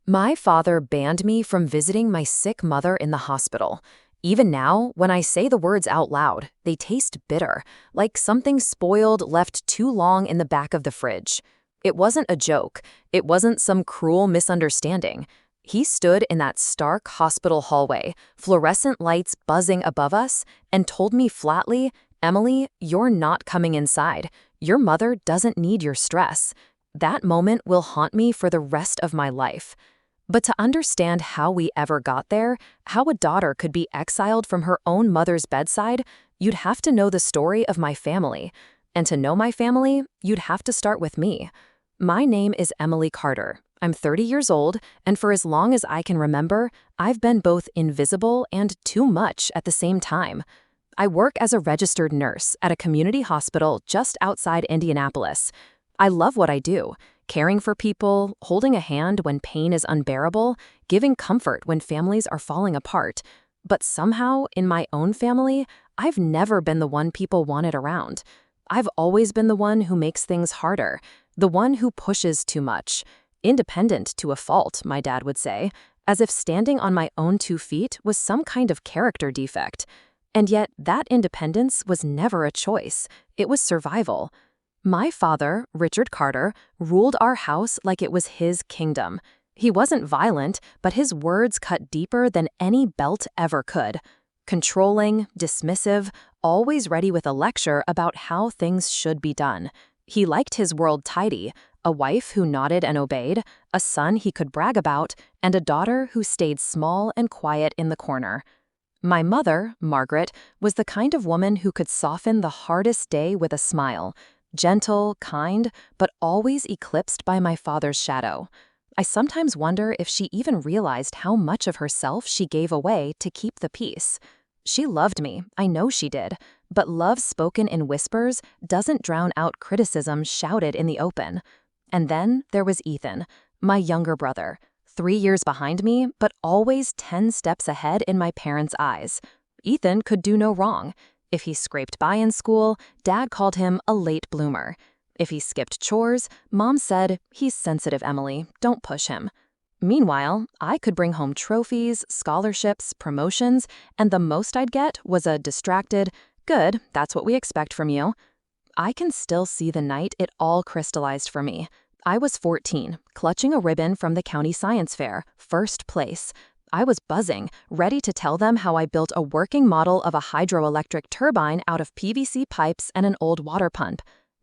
My father banned me from visiting my sick mother in the hospital. Even now, when I say the words out loud, they taste bitter, like something spoiled left too long in the back of the fridge. It wasn't a joke. It wasn't some cruel misunderstanding. He stood in that stark hospital hallway, fluorescent lights buzzing above us, and told me flatly, "Emily, you're not coming inside. Your mother doesn't need your stress." That moment will haunt me for the rest of my life. But to understand how we ever got there, how a daughter could be exiled from her own mother's bedside, you'd have to know the story of my family. And to know my family, you'd have to start with me. My name is Emily Carter. I'm 30 years old, and for as long as I can remember, I've been both invisible and too much at the same time. I work as a registered nurse at a community hospital just outside Indianapolis. I love what I do. Caring for people, holding a hand when pain is unbearable, giving comfort when families are falling apart. But somehow, in my own family, I've never been the one people wanted around. I've always been the one who makes things harder, the one who pushes too much. Independent to a fault, my dad would say, as if standing on my own 2 feet was some kind of character defect. And yet, that independence was never a choice. It was survival. My father, Richard Carter, ruled our house like it was his kingdom. He wasn't violent, but his words cut deeper than any belt ever could. Controlling, dismissive, always ready with a lecture about how things should be done. He liked his world tidy, a wife who nodded and obeyed, a son he could brag about, and a daughter who stayed small and quiet in the corner. My mother, Margaret, was the kind of woman who could soften the hardest day with a smile. Gentle, kind, but always eclipsed by my father's shadow. I sometimes wonder if she even realized how much of herself she gave away to keep the peace. She loved me, I know she did, but love spoken in whispers doesn't drown out criticism shouted in the open. And then there was Ethan, my younger brother, 3 years behind me, but always 10 steps ahead in my parents' eyes. Ethan could do no wrong. If he scraped by in school, Dad called him a late bloomer. If he skipped chores, Mom said, "He's sensitive, Emily, don't push him." Meanwhile, I could bring home trophies, scholarships, promotions, and the most I'd get was a distracted, "Good, that's what we expect from you." I can still see the night it all crystallized for me. I was 14, clutching a ribbon from the county science fair, first place. I was buzzing, ready to tell them how I built a working model of a hydroelectric turbine out of PVC pipes and an old water pump.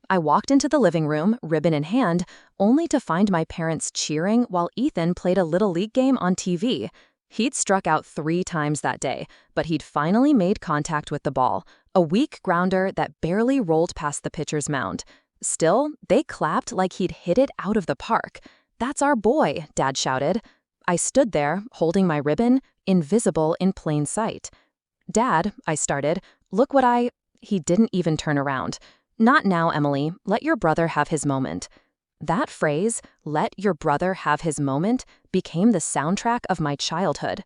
I walked into the living room, ribbon in hand, only to find my parents cheering while Ethan played a Little League game on TV. He'd struck out 3 times that day, but he'd finally made contact with the ball, a weak grounder that barely rolled past the pitcher's mound. Still, they clapped like he'd hit it out of the park. "That's our boy," Dad shouted. I stood there, holding my ribbon, invisible in plain sight. "Dad," I started, "look what I—" He didn't even turn around. "Not now, Emily. Let your brother have his moment." That phrase, "let your brother have his moment," became the soundtrack of my childhood.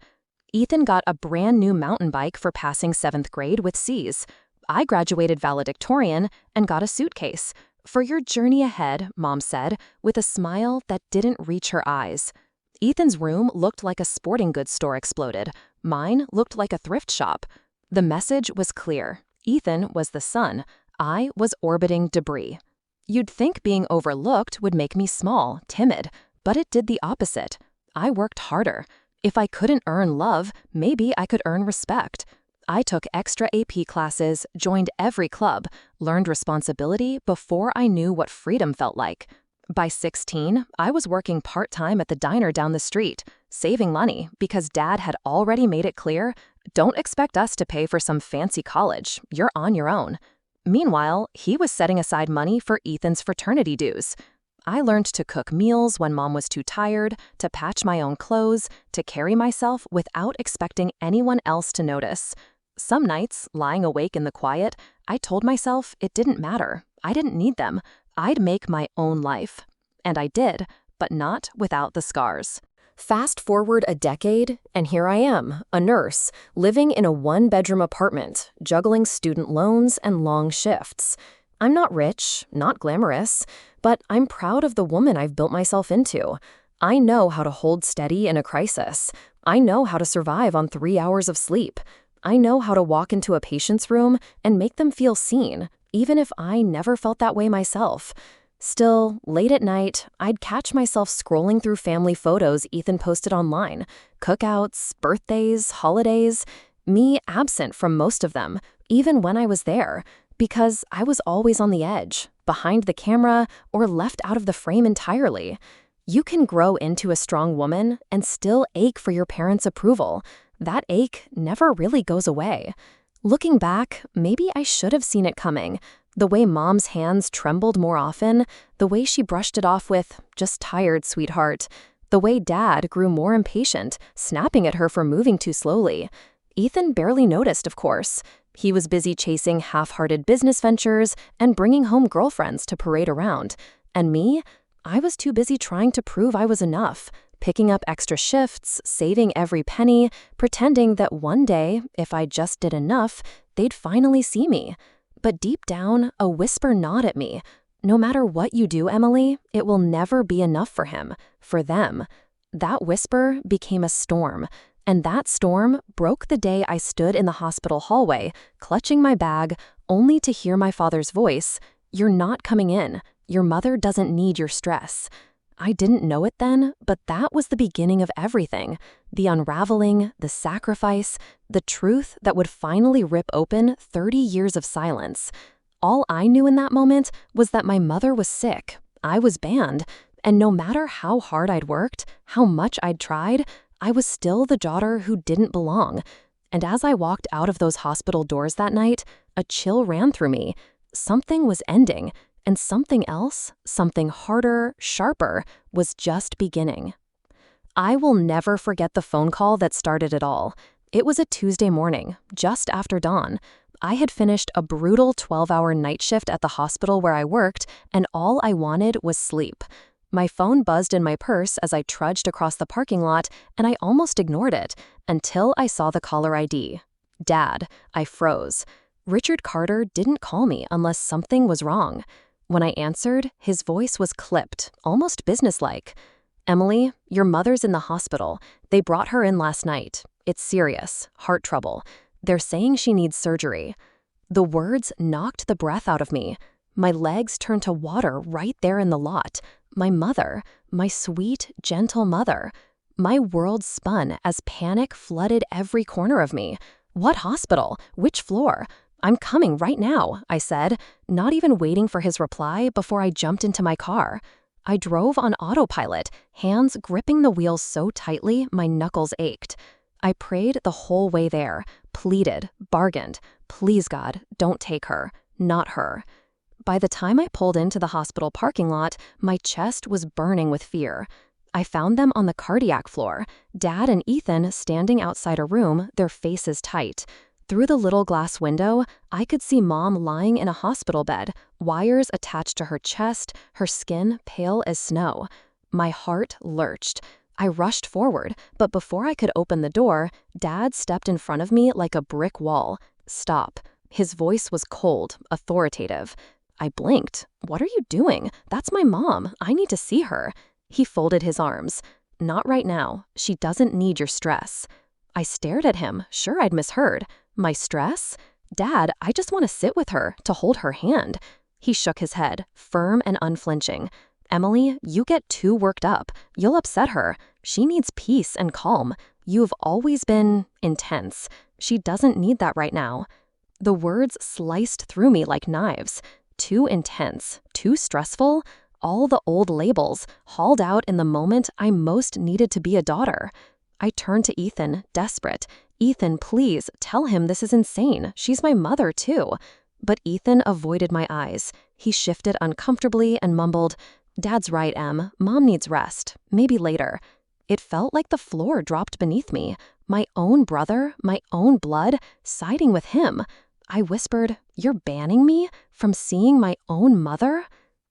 Ethan got a brand new mountain bike for passing 7th grade with C's. I graduated valedictorian and got a suitcase. "For your journey ahead," Mom said, with a smile that didn't reach her eyes. Ethan's room looked like a sporting goods store exploded. Mine looked like a thrift shop. The message was clear. Ethan was the sun. I was orbiting debris. You'd think being overlooked would make me small, timid, but it did the opposite. I worked harder. If I couldn't earn love, maybe I could earn respect. I took extra AP classes, joined every club, learned responsibility before I knew what freedom felt like. By 16, I was working part-time at the diner down the street, saving money because Dad had already made it clear, "Don't expect us to pay for some fancy college. You're on your own." Meanwhile, he was setting aside money for Ethan's fraternity dues. I learned to cook meals when Mom was too tired, to patch my own clothes, to carry myself without expecting anyone else to notice. Some nights, lying awake in the quiet, I told myself it didn't matter. I didn't need them. I'd make my own life. And I did, but not without the scars. Fast forward a decade, and here I am, a nurse, living in a 1-bedroom apartment, juggling student loans and long shifts. I'm not rich, not glamorous, but I'm proud of the woman I've built myself into. I know how to hold steady in a crisis. I know how to survive on 3 hours of sleep. I know how to walk into a patient's room and make them feel seen, even if I never felt that way myself. Still, late at night, I'd catch myself scrolling through family photos Ethan posted online. Cookouts, birthdays, holidays. Me absent from most of them, even when I was there, because I was always on the edge, behind the camera, or left out of the frame entirely. You can grow into a strong woman and still ache for your parents' approval. That ache never really goes away. Looking back, maybe I should have seen it coming. The way Mom's hands trembled more often, the way she brushed it off with, "Just tired, sweetheart." The way Dad grew more impatient, snapping at her for moving too slowly. Ethan barely noticed, of course. He was busy chasing half-hearted business ventures and bringing home girlfriends to parade around. And me? I was too busy trying to prove I was enough, picking up extra shifts, saving every penny, pretending that one day, if I just did enough, they'd finally see me. But deep down, a whisper gnawed at me. No matter what you do, Emily, it will never be enough for him, for them. That whisper became a storm. And that storm broke the day I stood in the hospital hallway, clutching my bag, only to hear my father's voice, "You're not coming in. Your mother doesn't need your stress." I didn't know it then, but that was the beginning of everything. The unraveling, the sacrifice, the truth that would finally rip open 30 years of silence. All I knew in that moment was that my mother was sick, I was banned, and no matter how hard I'd worked, how much I'd tried, I was still the daughter who didn't belong. And as I walked out of those hospital doors that night, a chill ran through me. Something was ending, and something else, something harder, sharper, was just beginning. I will never forget the phone call that started it all. It was a Tuesday morning, just after dawn. I had finished a brutal 12-hour night shift at the hospital where I worked, and all I wanted was sleep. My phone buzzed in my purse as I trudged across the parking lot, and I almost ignored it until I saw the caller ID. Dad. I froze. Richard Carter didn't call me unless something was wrong. When I answered, his voice was clipped, almost businesslike. "Emily, your mother's in the hospital. They brought her in last night. It's serious, heart trouble. They're saying she needs surgery." The words knocked the breath out of me. My legs turned to water right there in the lot. My mother, my sweet, gentle mother. My world spun as panic flooded every corner of me. "What hospital? Which floor?" "I'm coming right now," I said, not even waiting for his reply before I jumped into my car. I drove on autopilot, hands gripping the wheels so tightly my knuckles ached. I prayed the whole way there, pleaded, bargained, "Please God, don't take her, not her." By the time I pulled into the hospital parking lot, my chest was burning with fear. I found them on the cardiac floor, Dad and Ethan standing outside a room, their faces tight. Through the little glass window, I could see Mom lying in a hospital bed, wires attached to her chest, her skin pale as snow. My heart lurched. I rushed forward, but before I could open the door, Dad stepped in front of me like a brick wall. "Stop." His voice was cold, authoritative. I blinked. "What are you doing? That's my mom. I need to see her." He folded his arms. "Not right now. She doesn't need your stress." I stared at him, sure I'd misheard. My stress? "Dad, I just want to sit with her, to hold her hand." He shook his head, firm and unflinching. "Emily, you get too worked up. You'll upset her. She needs peace and calm. You've always been intense. She doesn't need that right now." The words sliced through me like knives. Too intense, too stressful, all the old labels hauled out in the moment I most needed to be a daughter. I turned to Ethan, desperate. "Ethan, please, tell him this is insane. She's my mother, too." But Ethan avoided my eyes. He shifted uncomfortably and mumbled, "Dad's right, Em. Mom needs rest. Maybe later." It felt like the floor dropped beneath me. My own brother, my own blood, siding with him. I whispered, "You're banning me from seeing my own mother?"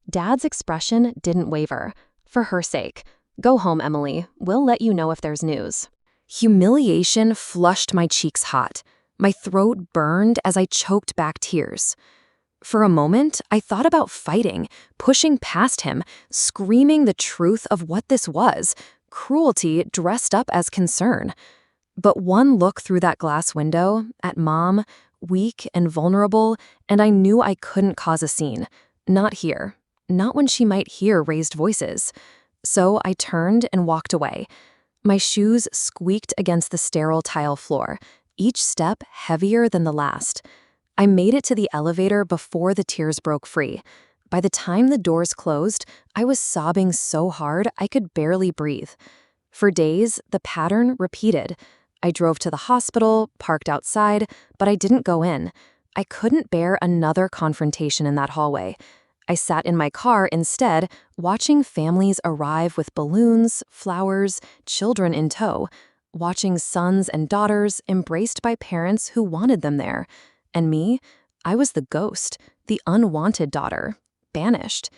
Dad's expression didn't waver. "For her sake. Go home, Emily. We'll let you know if there's news." Humiliation flushed my cheeks hot. My throat burned as I choked back tears. For a moment, I thought about fighting, pushing past him, screaming the truth of what this was, cruelty dressed up as concern. But one look through that glass window, at Mom, weak and vulnerable, and I knew I couldn't cause a scene. Not here. Not when she might hear raised voices. So I turned and walked away. My shoes squeaked against the sterile tile floor, each step heavier than the last. I made it to the elevator before the tears broke free. By the time the doors closed, I was sobbing so hard I could barely breathe. For days, the pattern repeated. I drove to the hospital, parked outside, but I didn't go in. I couldn't bear another confrontation in that hallway. I sat in my car instead, watching families arrive with balloons, flowers, children in tow, watching sons and daughters embraced by parents who wanted them there. And me, I was the ghost, the unwanted daughter, banished.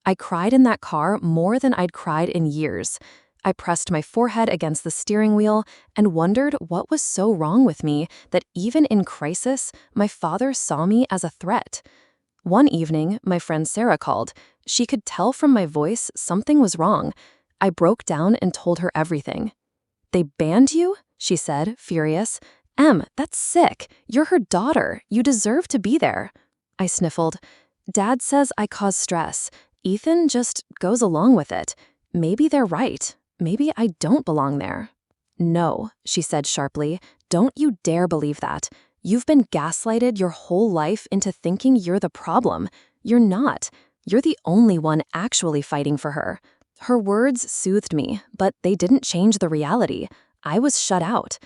I cried in that car more than I'd cried in years. I pressed my forehead against the steering wheel and wondered what was so wrong with me that even in crisis, my father saw me as a threat. One evening, my friend Sarah called. She could tell from my voice something was wrong. I broke down and told her everything. "They banned you?" she said, furious. "Em, that's sick. You're her daughter. You deserve to be there." I sniffled. "Dad says I cause stress. Ethan just goes along with it. Maybe they're right. Maybe I don't belong there." "No," she said sharply. "Don't you dare believe that. You've been gaslighted your whole life into thinking you're the problem. You're not. You're the only one actually fighting for her." Her words soothed me, but they didn't change the reality. I was shut out.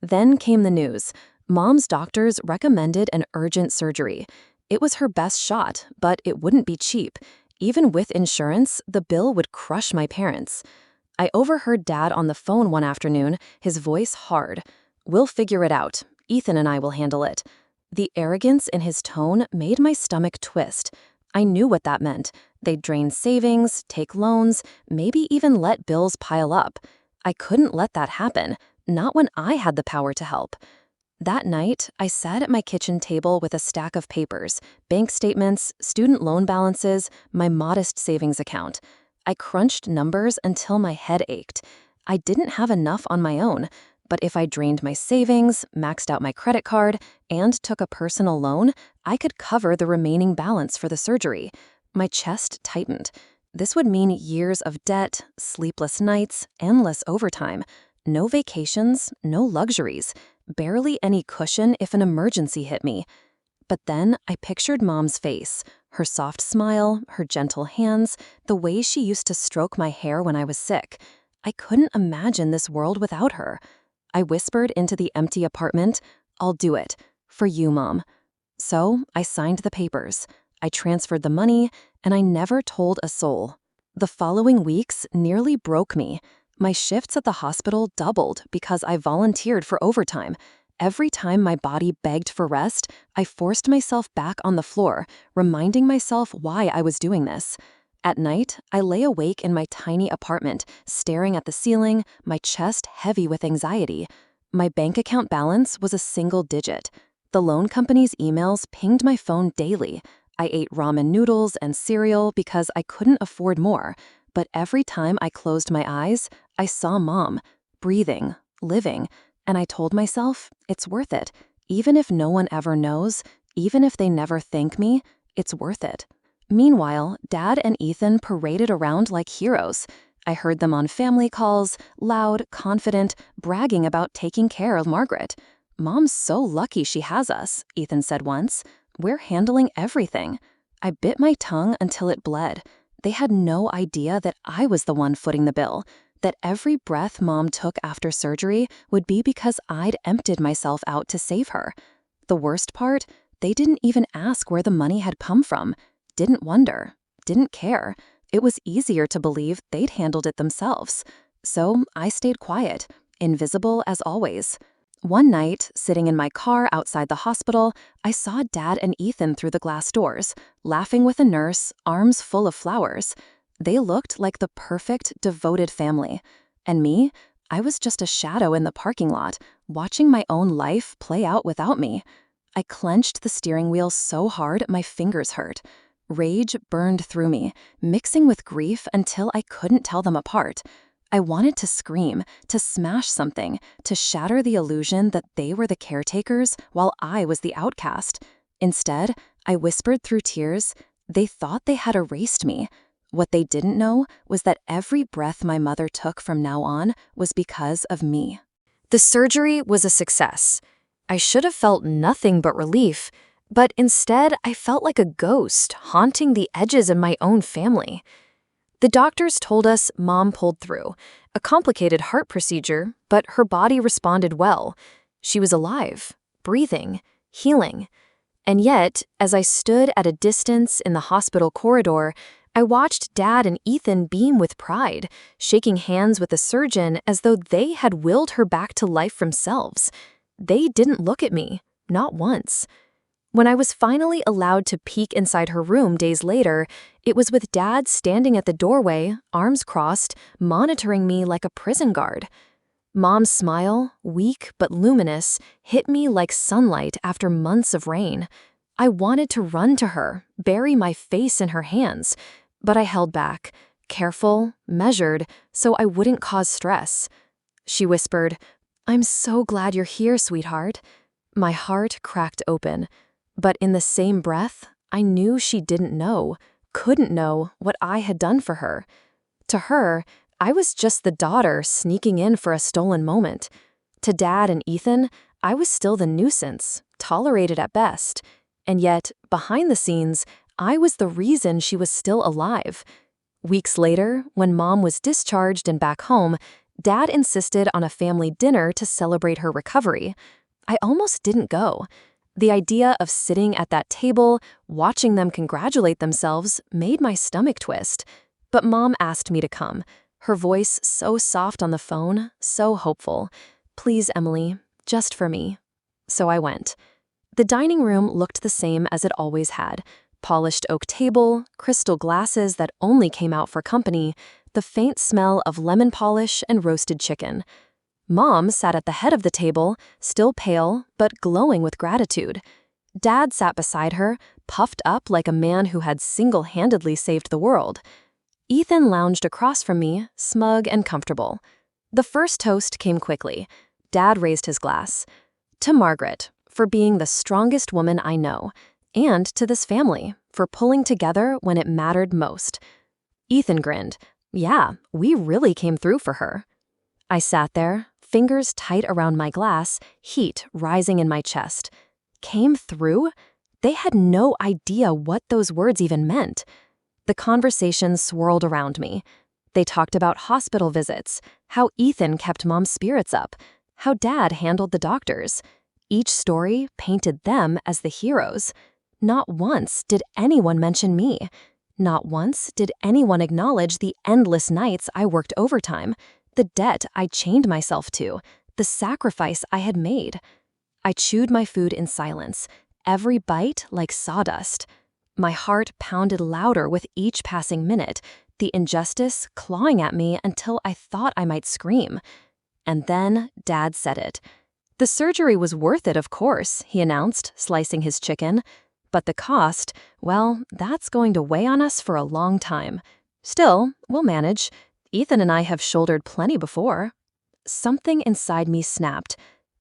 Then came the news. Mom's doctors recommended an urgent surgery. It was her best shot, but it wouldn't be cheap. Even with insurance, the bill would crush my parents. I overheard Dad on the phone one afternoon, his voice hard. "We'll figure it out. Ethan and I will handle it." The arrogance in his tone made my stomach twist. I knew what that meant. They'd drain savings, take loans, maybe even let bills pile up. I couldn't let that happen, not when I had the power to help. That night, I sat at my kitchen table with a stack of papers, bank statements, student loan balances, my modest savings account. I crunched numbers until my head ached. I didn't have enough on my own, but if I drained my savings, maxed out my credit card, and took a personal loan, I could cover the remaining balance for the surgery. My chest tightened. This would mean years of debt, sleepless nights, endless overtime. No vacations, no luxuries, barely any cushion if an emergency hit me. But then I pictured Mom's face, her soft smile, her gentle hands, the way she used to stroke my hair when I was sick. I couldn't imagine this world without her. I whispered into the empty apartment, "I'll do it. For you, Mom." So I signed the papers. I transferred the money, and I never told a soul. The following weeks nearly broke me. My shifts at the hospital doubled because I volunteered for overtime. Every time my body begged for rest, I forced myself back on the floor, reminding myself why I was doing this. At night, I lay awake in my tiny apartment, staring at the ceiling, my chest heavy with anxiety. My bank account balance was a single digit. The loan company's emails pinged my phone daily. I ate ramen noodles and cereal because I couldn't afford more. But every time I closed my eyes, I saw Mom, breathing, living, and I told myself, it's worth it. Even if no one ever knows, even if they never thank me, it's worth it. Meanwhile, Dad and Ethan paraded around like heroes. I heard them on family calls, loud, confident, bragging about taking care of Margaret. "Mom's so lucky she has us," Ethan said once. "We're handling everything." I bit my tongue until it bled. They had no idea that I was the one footing the bill, that every breath Mom took after surgery would be because I'd emptied myself out to save her. The worst part, they didn't even ask where the money had come from, didn't wonder, didn't care. It was easier to believe they'd handled it themselves. So I stayed quiet, invisible as always. One night, sitting in my car outside the hospital, I saw Dad and Ethan through the glass doors, laughing with a nurse, arms full of flowers. They looked like the perfect, devoted family. And me, I was just a shadow in the parking lot, watching my own life play out without me. I clenched the steering wheel so hard my fingers hurt. Rage burned through me, mixing with grief until I couldn't tell them apart. I wanted to scream, to smash something, to shatter the illusion that they were the caretakers while I was the outcast. Instead, I whispered through tears, they thought they had erased me. What they didn't know was that every breath my mother took from now on was because of me. The surgery was a success. I should have felt nothing but relief, but instead I felt like a ghost haunting the edges of my own family. The doctors told us Mom pulled through, a complicated heart procedure, but her body responded well. She was alive, breathing, healing. And yet, as I stood at a distance in the hospital corridor, I watched Dad and Ethan beam with pride, shaking hands with the surgeon as though they had willed her back to life themselves. They didn't look at me, not once. When I was finally allowed to peek inside her room days later, it was with Dad standing at the doorway, arms crossed, monitoring me like a prison guard. Mom's smile, weak but luminous, hit me like sunlight after months of rain. I wanted to run to her, bury my face in her hands, but I held back, careful, measured, so I wouldn't cause stress. She whispered, "I'm so glad you're here, sweetheart." My heart cracked open. But in the same breath, I knew she didn't know, couldn't know what I had done for her. To her, I was just the daughter sneaking in for a stolen moment. To Dad and Ethan, I was still the nuisance, tolerated at best. And yet, behind the scenes, I was the reason she was still alive. Weeks later, when Mom was discharged and back home, Dad insisted on a family dinner to celebrate her recovery. I almost didn't go. The idea of sitting at that table, watching them congratulate themselves, made my stomach twist. But Mom asked me to come, her voice so soft on the phone, so hopeful. "Please, Emily, just for me." So I went. The dining room looked the same as it always had. Polished oak table, crystal glasses that only came out for company, the faint smell of lemon polish and roasted chicken. Mom sat at the head of the table, still pale, but glowing with gratitude. Dad sat beside her, puffed up like a man who had single-handedly saved the world. Ethan lounged across from me, smug and comfortable. The first toast came quickly. Dad raised his glass. "To Margaret, for being the strongest woman I know, and to this family, for pulling together when it mattered most." Ethan grinned. "Yeah, we really came through for her." I sat there, fingers tight around my glass, heat rising in my chest. Came through? They had no idea what those words even meant. The conversation swirled around me. They talked about hospital visits, how Ethan kept Mom's spirits up, how Dad handled the doctors. Each story painted them as the heroes. Not once did anyone mention me. Not once did anyone acknowledge the endless nights I worked overtime, the debt I chained myself to, the sacrifice I had made. I chewed my food in silence, every bite like sawdust. My heart pounded louder with each passing minute, the injustice clawing at me until I thought I might scream. And then Dad said it. "The surgery was worth it, of course," he announced, slicing his chicken. "But the cost, well, that's going to weigh on us for a long time. Still, we'll manage. Ethan and I have shouldered plenty before." Something inside me snapped.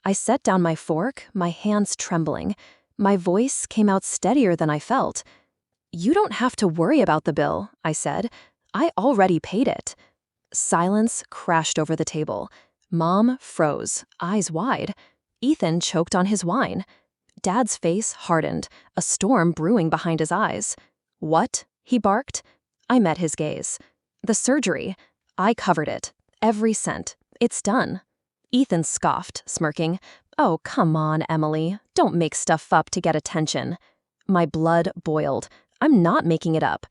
I set down my fork, my hands trembling. My voice came out steadier than I felt. "You don't have to worry about the bill," I said. "I already paid it." Silence crashed over the table. Mom froze, eyes wide. Ethan choked on his wine. Dad's face hardened, a storm brewing behind his eyes. "What?" he barked. I met his gaze. "The surgery. I covered it. Every cent. It's done." Ethan scoffed, smirking. "Oh, come on, Emily. Don't make stuff up to get attention." My blood boiled. I'm not making it up.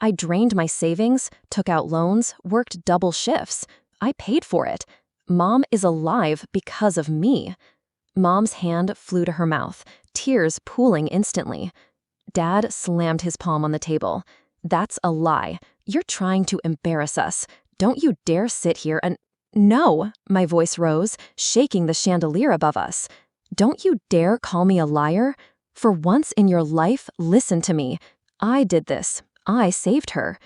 I drained my savings, took out loans, worked double shifts. I paid for it. Mom is alive because of me. Mom's hand flew to her mouth, tears pooling instantly. Dad slammed his palm on the table. "That's a lie. You're trying to embarrass us. Don't you dare sit here and—" "No," my voice rose, shaking the chandelier above us. Don't you dare call me a liar. For once in your life, listen to me. I did this. I saved her.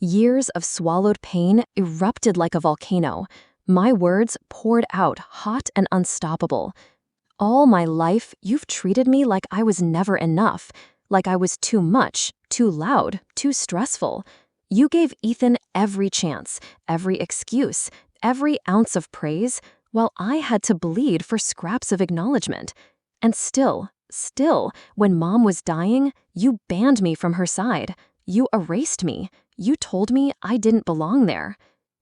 Years of swallowed pain erupted like a volcano. My words poured out, hot and unstoppable. All my life, you've treated me like I was never enough, like I was too much, too loud, too stressful. You gave Ethan every chance, every excuse, every ounce of praise, while I had to bleed for scraps of acknowledgement. And still, when Mom was dying, you banned me from her side. You erased me. You told me I didn't belong there.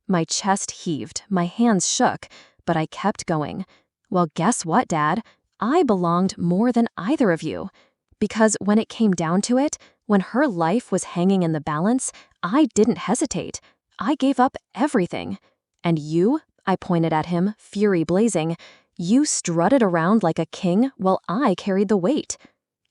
My chest heaved, my hands shook, but I kept going. Well, guess what, Dad? I belonged more than either of you. Because when it came down to it, when her life was hanging in the balance, I didn't hesitate. I gave up everything. And you, I pointed at him, fury blazing, you strutted around like a king while I carried the weight.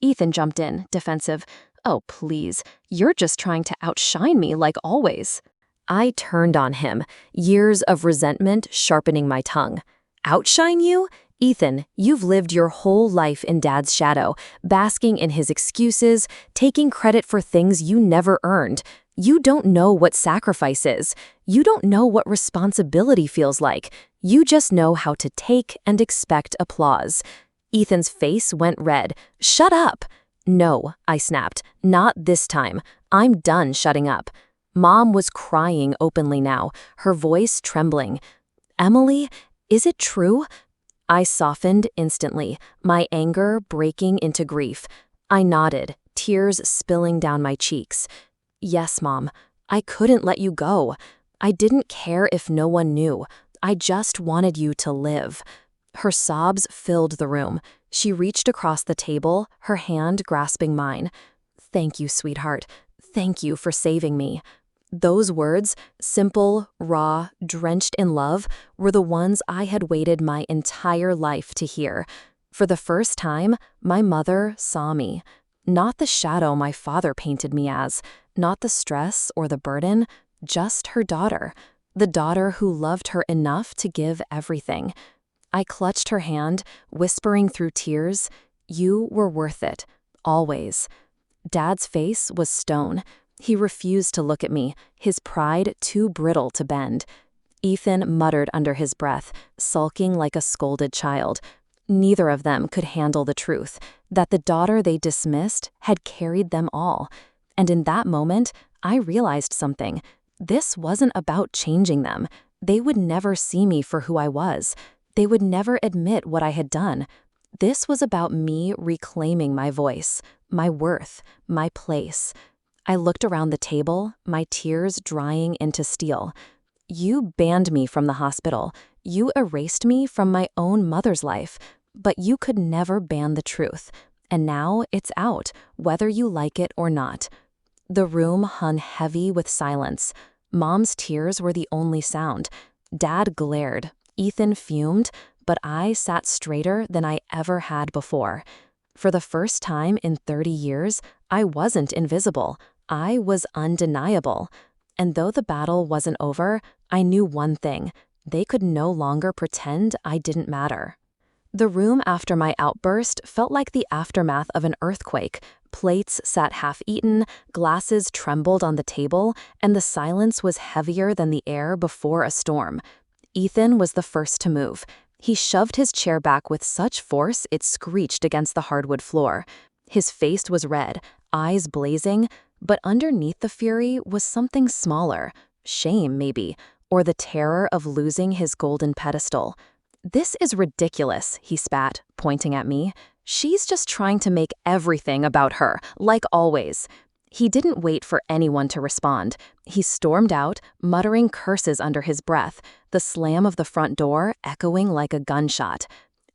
Ethan jumped in, defensive. Oh, please, you're just trying to outshine me like always. I turned on him, years of resentment sharpening my tongue. Outshine you? Ethan, you've lived your whole life in Dad's shadow, basking in his excuses, taking credit for things you never earned. You don't know what sacrifice is. You don't know what responsibility feels like. You just know how to take and expect applause. Ethan's face went red. Shut up! No, I snapped. Not this time. I'm done shutting up. Mom was crying openly now, her voice trembling. Emily, is it true? I softened instantly, my anger breaking into grief. I nodded, tears spilling down my cheeks. Yes, Mom. I couldn't let you go. I didn't care if no one knew. I just wanted you to live. Her sobs filled the room. She reached across the table, her hand grasping mine. Thank you, sweetheart. Thank you for saving me. Those words, simple, raw, drenched in love, were the ones I had waited my entire life to hear. For the first time, my mother saw me. Not the shadow my father painted me as, not the stress or the burden, just her daughter. The daughter who loved her enough to give everything. I clutched her hand, whispering through tears, "You were worth it, always." Dad's face was stone. He refused to look at me, his pride too brittle to bend. Ethan muttered under his breath, sulking like a scolded child. Neither of them could handle the truth, that the daughter they dismissed had carried them all. And in that moment, I realized something. This wasn't about changing them. They would never see me for who I was. They would never admit what I had done. This was about me reclaiming my voice, my worth, my place. I looked around the table, my tears drying into steel. You banned me from the hospital. You erased me from my own mother's life. But you could never ban the truth. And now it's out, whether you like it or not. The room hung heavy with silence. Mom's tears were the only sound. Dad glared. Ethan fumed, but I sat straighter than I ever had before. For the first time in 30 years, I wasn't invisible. I was undeniable. And though the battle wasn't over, I knew one thing. They could no longer pretend I didn't matter. The room after my outburst felt like the aftermath of an earthquake. Plates sat half-eaten, glasses trembled on the table, and the silence was heavier than the air before a storm. Ethan was the first to move. He shoved his chair back with such force it screeched against the hardwood floor. His face was red, eyes blazing, but underneath the fury was something smaller, shame maybe, or the terror of losing his golden pedestal. "This is ridiculous," he spat, pointing at me. "She's just trying to make everything about her, like always." He didn't wait for anyone to respond. He stormed out, muttering curses under his breath, the slam of the front door echoing like a gunshot.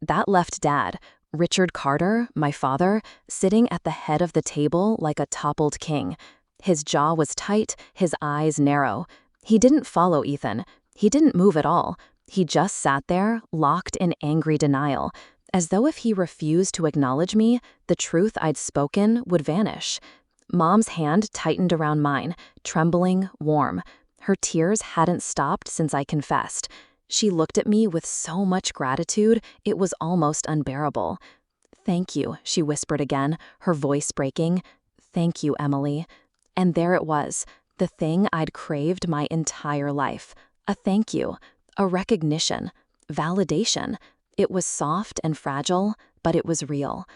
That left Dad, Richard Carter, my father, sitting at the head of the table like a toppled king. His jaw was tight, his eyes narrow. He didn't follow Ethan. He didn't move at all. He just sat there, locked in angry denial, as though if he refused to acknowledge me, the truth I'd spoken would vanish. Mom's hand tightened around mine, trembling, warm. Her tears hadn't stopped since I confessed. She looked at me with so much gratitude, it was almost unbearable. "Thank you," she whispered again, her voice breaking. "Thank you, Emily." And there it was, the thing I'd craved my entire life. A thank you, a recognition, validation. It was soft and fragile, but it was real.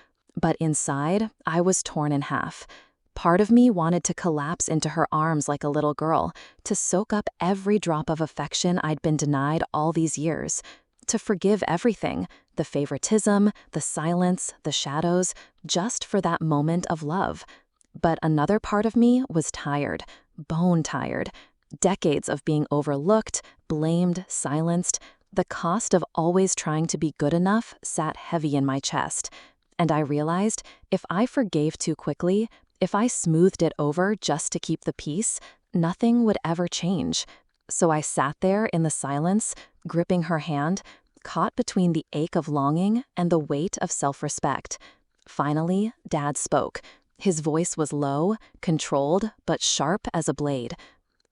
But inside, I was torn in half. Part of me wanted to collapse into her arms like a little girl, to soak up every drop of affection I'd been denied all these years, to forgive everything, the favoritism, the silence, the shadows, just for that moment of love. But another part of me was tired, bone tired. Decades of being overlooked, blamed, silenced. The cost of always trying to be good enough sat heavy in my chest. And I realized if I forgave too quickly, if I smoothed it over just to keep the peace, nothing would ever change. So I sat there in the silence, gripping her hand, caught between the ache of longing and the weight of self-respect. Finally, Dad spoke. His voice was low, controlled, but sharp as a blade.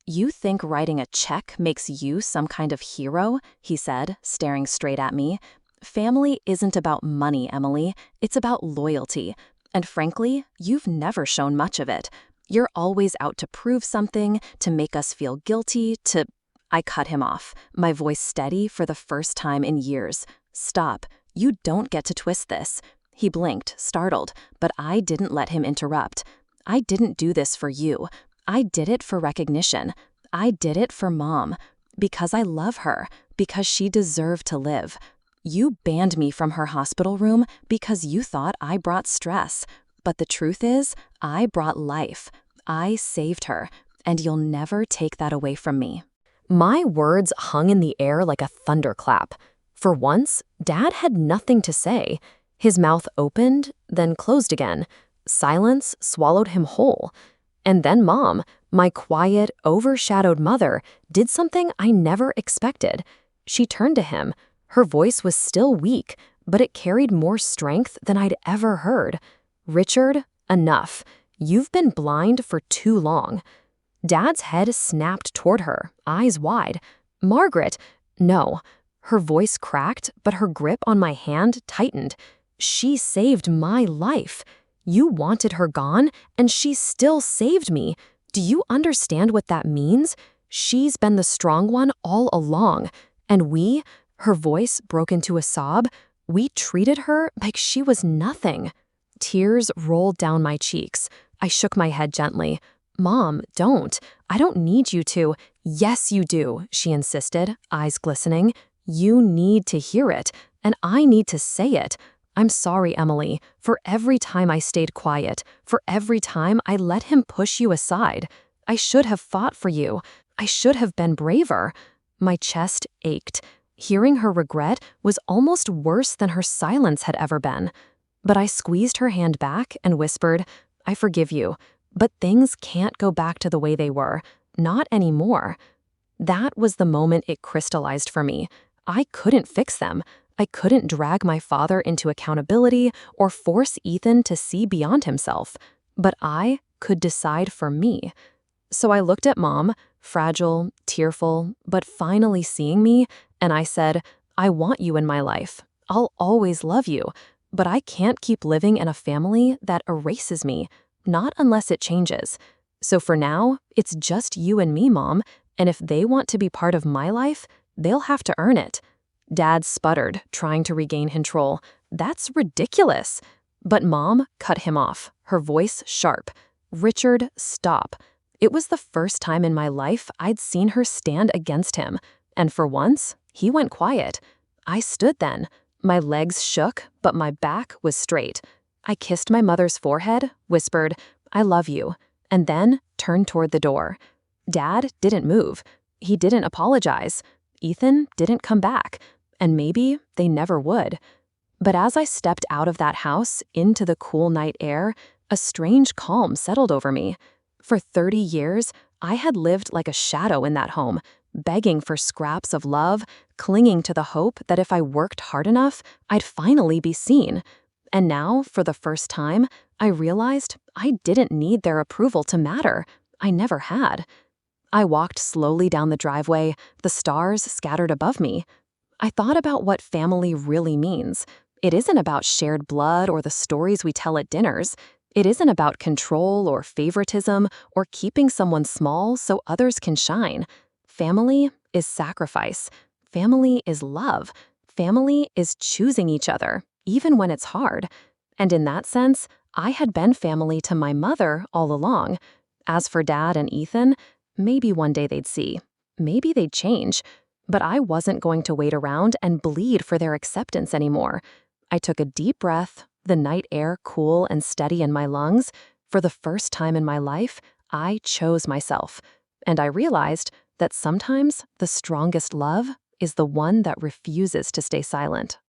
"You think writing a check makes you some kind of hero?" he said, staring straight at me. "Family isn't about money, Emily. It's about loyalty. And frankly, you've never shown much of it. You're always out to prove something, to make us feel guilty, to—" I cut him off, my voice steady for the first time in years. "Stop. You don't get to twist this." He blinked, startled, but I didn't let him interrupt. "I didn't do this for you. I did it for recognition. I did it for Mom. Because I love her. Because she deserved to live. You banned me from her hospital room because you thought I brought stress. But the truth is, I brought life. I saved her. And you'll never take that away from me." My words hung in the air like a thunderclap. For once, Dad had nothing to say. His mouth opened, then closed again. Silence swallowed him whole. And then Mom, my quiet, overshadowed mother, did something I never expected. She turned to him. Her voice was still weak, but it carried more strength than I'd ever heard. "Richard, enough. You've been blind for too long." Dad's head snapped toward her, eyes wide. "Margaret!" "No." Her voice cracked, but her grip on my hand tightened. "She saved my life. You wanted her gone, and she still saved me. Do you understand what that means? She's been the strong one all along. And we," her voice broke into a sob, "we treated her like she was nothing." Tears rolled down my cheeks. I shook my head gently. "Mom, don't. I don't need you to." "Yes, you do," she insisted, eyes glistening. "You need to hear it, and I need to say it. I'm sorry, Emily, for every time I stayed quiet, for every time I let him push you aside. I should have fought for you. I should have been braver." My chest ached. Hearing her regret was almost worse than her silence had ever been. But I squeezed her hand back and whispered, "I forgive you, but things can't go back to the way they were. Not anymore." That was the moment it crystallized for me. I couldn't fix them. I couldn't drag my father into accountability or force Ethan to see beyond himself. But I could decide for me. So I looked at Mom, fragile, tearful, but finally seeing me, and I said, "I want you in my life. I'll always love you. But I can't keep living in a family that erases me, not unless it changes. So for now, it's just you and me, Mom, and if they want to be part of my life, they'll have to earn it." Dad sputtered, trying to regain control. "That's ridiculous." But Mom cut him off, her voice sharp. "Richard, stop." It was the first time in my life I'd seen her stand against him, and for once, he went quiet. I stood then. My legs shook, but my back was straight. I kissed my mother's forehead, whispered, "I love you," and then turned toward the door. Dad didn't move. He didn't apologize. Ethan didn't come back. And maybe they never would. But as I stepped out of that house into the cool night air, a strange calm settled over me. For 30 years, I had lived like a shadow in that home, begging for scraps of love, clinging to the hope that if I worked hard enough, I'd finally be seen. And now, for the first time, I realized I didn't need their approval to matter. I never had. I walked slowly down the driveway, the stars scattered above me. I thought about what family really means. It isn't about shared blood or the stories we tell at dinners. It isn't about control or favoritism or keeping someone small so others can shine. Family is sacrifice. Family is love. Family is choosing each other, even when it's hard. And in that sense, I had been family to my mother all along. As for Dad and Ethan, maybe one day they'd see. Maybe they'd change. But I wasn't going to wait around and bleed for their acceptance anymore. I took a deep breath, the night air cool and steady in my lungs. For the first time in my life, I chose myself. And I realized that sometimes the strongest love is the one that refuses to stay silent.